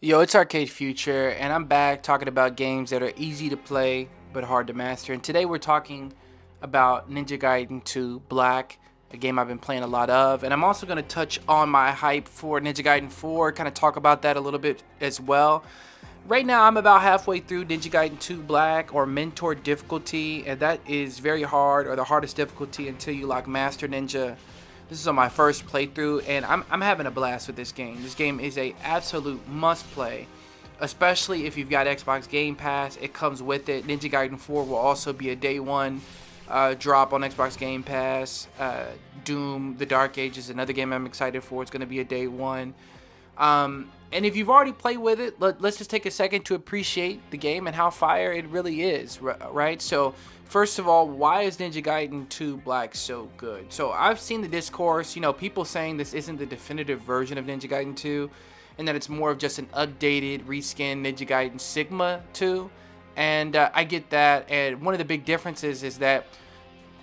Yo, it's Arcade Future, and I'm back talking about games that are easy to play but hard to master. And today we're talking about Ninja Gaiden 2 Black, a game I've been playing a lot of. And I'm also going to touch on my hype for Ninja Gaiden 4, kind of talk about that a little bit as well. Right now, I'm about halfway through Ninja Gaiden 2 Black, or Mentor difficulty, and that is very hard, or the hardest difficulty until you lock Master Ninja. This is on my first playthrough, and I'm having a blast with this game. This game is a absolute must-play, especially if you've got Xbox Game Pass. It comes with it. Ninja Gaiden 4 will also be a day one drop on Xbox Game Pass. Doom: The Dark Ages, another game I'm excited for. It's going to be a day one. And if you've already played with it, let's just take a second to appreciate the game and how fire it really is, right? So, first of all, why is Ninja Gaiden 2 Black so good? So, I've seen the discourse, people saying this isn't the definitive version of Ninja Gaiden 2, and that it's more of just an updated, reskinned Ninja Gaiden Sigma 2. And I get that, and one of the big differences is that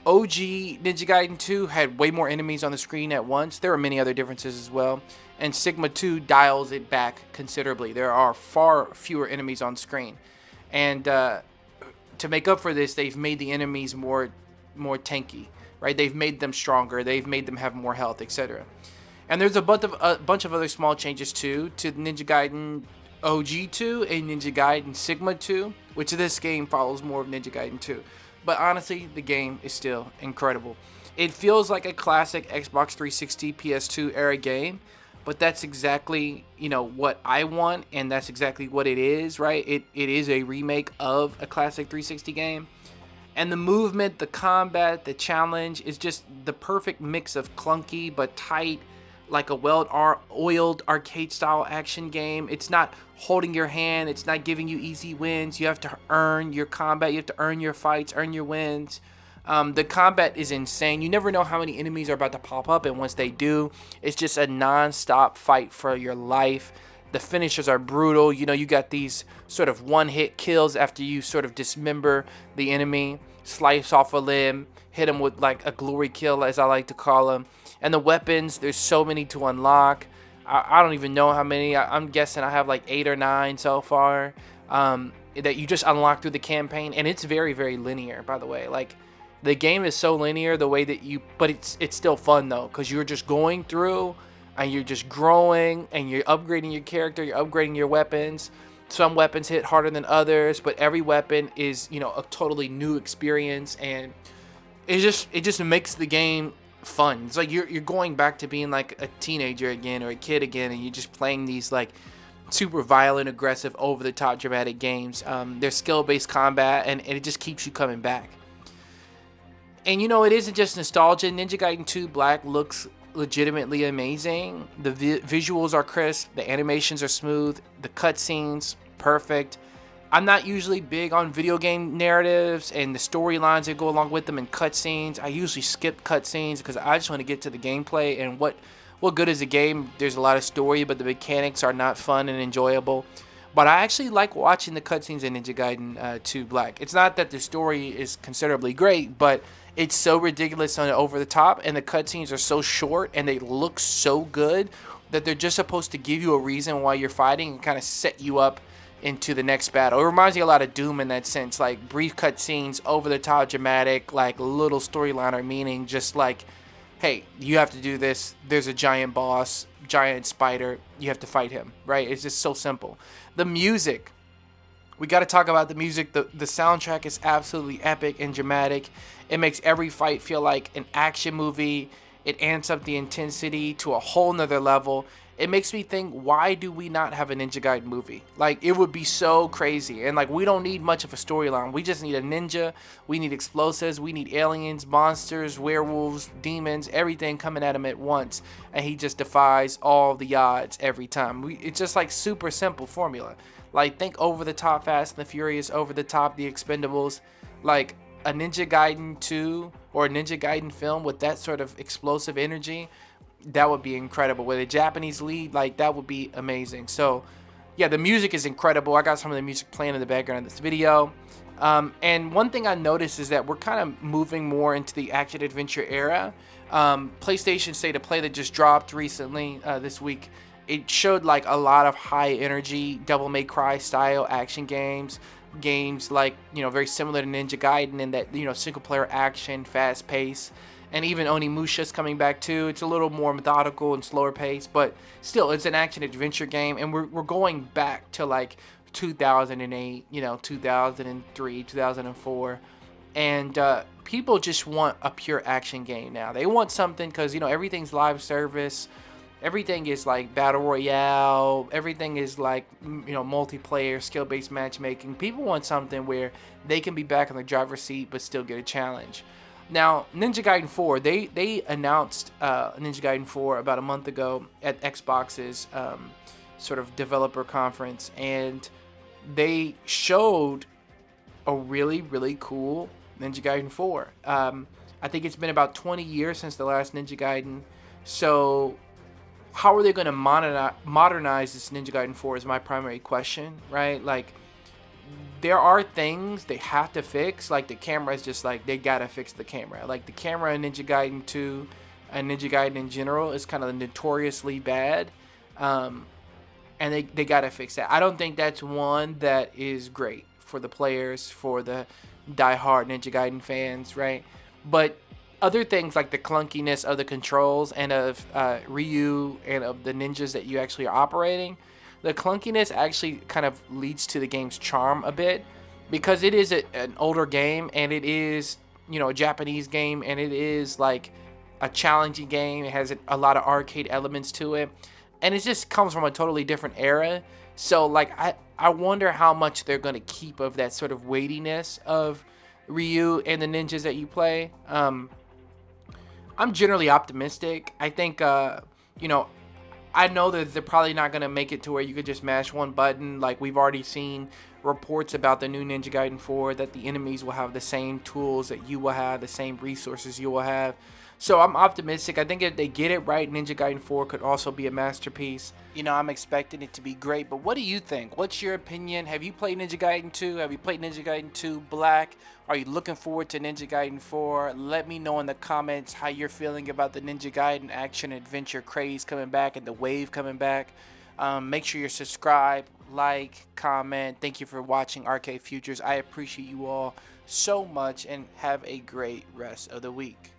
OG Ninja Gaiden 2 had way more enemies on the screen at once. There are many other differences as well. And Sigma 2 dials it back considerably. There are far fewer enemies on screen. And to make up for this, they've made the enemies more tanky, right? They've made them stronger. They've made them have more health, etc. And there's a bunch of other small changes too to Ninja Gaiden OG 2 and Ninja Gaiden Sigma 2, which this game follows more of Ninja Gaiden 2. But honestly, the game is still incredible. It feels like a classic Xbox 360 PS2 era game, but that's exactly, what I want, and that's exactly what it is, right? It is a remake of a classic 360 game. And the movement, the combat, the challenge is just the perfect mix of clunky but tight, like a well-oiled arcade-style action game. It's not holding your hand. It's not giving you easy wins. You have to earn your combat. You have to earn your fights, earn your wins. The combat is insane. You never know how many enemies are about to pop up, and once they do, it's just a non-stop fight for your life. The finishers are brutal. You got these sort of one-hit kills after you sort of dismember the enemy, slice off a limb, hit them with like a glory kill, as I like to call them. And the weapons, there's so many to unlock. I don't even know how many. I'm guessing I have like 8 or 9 so far that you just unlock through the campaign. And it's very, very linear, by the way. Like, the game is so linear the way that but it's still fun though, because you're just going through and you're just growing and you're upgrading your character, you're upgrading your weapons. Some weapons hit harder than others, but every weapon is, a totally new experience, and it just makes the game fun. It's like you're going back to being like a teenager again, or a kid again, and you're just playing these like super violent, aggressive, over the top dramatic games. There's skill-based combat, and it just keeps you coming back. And it isn't just nostalgia. Ninja Gaiden 2 Black looks legitimately amazing. The visuals are crisp, the animations are smooth, the cutscenes perfect. I'm not usually big on video game narratives and the storylines that go along with them and cutscenes. I usually skip cutscenes because I just want to get to the gameplay. And what good is a game? There's a lot of story, but the mechanics are not fun and enjoyable. But I actually like watching the cutscenes in Ninja Gaiden 2 Black. It's not that the story is considerably great, but it's so ridiculous and over the top, and the cutscenes are so short and they look so good that they're just supposed to give you a reason why you're fighting and kind of set you up into the next battle. It reminds me a lot of Doom in that sense, like brief cutscenes, over the top dramatic, like little storyline or meaning, just like, hey, you have to do this, there's a giant boss, giant spider, you have to fight him, right? It's just so simple. The music, we got to talk about the music. The soundtrack is absolutely epic and dramatic. It makes every fight feel like an action movie. It amps up the intensity to a whole nother level. It makes me think, why do we not have a Ninja Gaiden movie? Like, it would be so crazy. And like, we don't need much of a storyline. We just need a ninja. We need explosives. We need aliens, monsters, werewolves, demons, everything coming at him at once. And he just defies all the odds every time. It's just like super simple formula. Like, think Over the Top Fast and the Furious, Over the Top The Expendables. Like, a Ninja Gaiden 2 or a Ninja Gaiden film with that sort of explosive energy, that would be incredible. With a Japanese lead, like, that would be amazing. So, yeah, the music is incredible. I got some of the music playing in the background of this video. And one thing I noticed is that we're kind of moving more into the action-adventure era. PlayStation State of Play that just dropped recently this week it showed like a lot of high energy Devil May Cry style action games like, you know, very similar to Ninja Gaiden in that, you know, single player action, fast pace. And even Onimusha's coming back too. It's a little more methodical and slower pace, but still it's an action adventure game. And we're going back to like 2008, you know, 2003, 2004. And people just want a pure action game now. They want something because, you know, everything's live service, everything is like battle royale, everything is like, you know, multiplayer, skill-based matchmaking. People want something where they can be back in the driver's seat but still get a challenge. Now, Ninja Gaiden 4, they announced Ninja Gaiden 4 about a month ago at Xbox's sort of developer conference, and they showed a really cool Ninja Gaiden 4. I think it's been about 20 years since the last Ninja Gaiden, so how are they going to modernize this Ninja Gaiden 4 is my primary question, right? Like, there are things they have to fix. Like, the camera is just like, they gotta fix the camera. Like, the camera in Ninja Gaiden 2 and Ninja Gaiden in general is kind of notoriously bad. And they gotta fix that. I don't think that's one that is great for the players, for the die-hard Ninja Gaiden fans, right? But other things like the clunkiness of the controls and of Ryu and of the ninjas that you actually are operating, the clunkiness actually kind of leads to the game's charm a bit, because it is an older game, and it is, you know, a Japanese game, and it is like a challenging game. It has a lot of arcade elements to it, and it just comes from a totally different era. So like I wonder how much they're going to keep of that sort of weightiness of Ryu and the ninjas that you play. I'm generally optimistic. I think, you know, I know that they're probably not going to make it to where you could just mash one button. Like, we've already seen reports about the new Ninja Gaiden 4 that the enemies will have the same tools that you will have, the same resources you will have. So I'm optimistic. I think if they get it right, Ninja Gaiden 4 could also be a masterpiece. You know, I'm expecting it to be great, but what do you think? What's your opinion? Have you played Ninja Gaiden 2? Have you played Ninja Gaiden 2 Black? Are you looking forward to Ninja Gaiden 4? Let me know in the comments how you're feeling about the Ninja Gaiden action adventure craze coming back and the wave coming back. Make sure you're subscribed, like, comment. Thank you for watching Arcade Futures. I appreciate you all so much, and have a great rest of the week.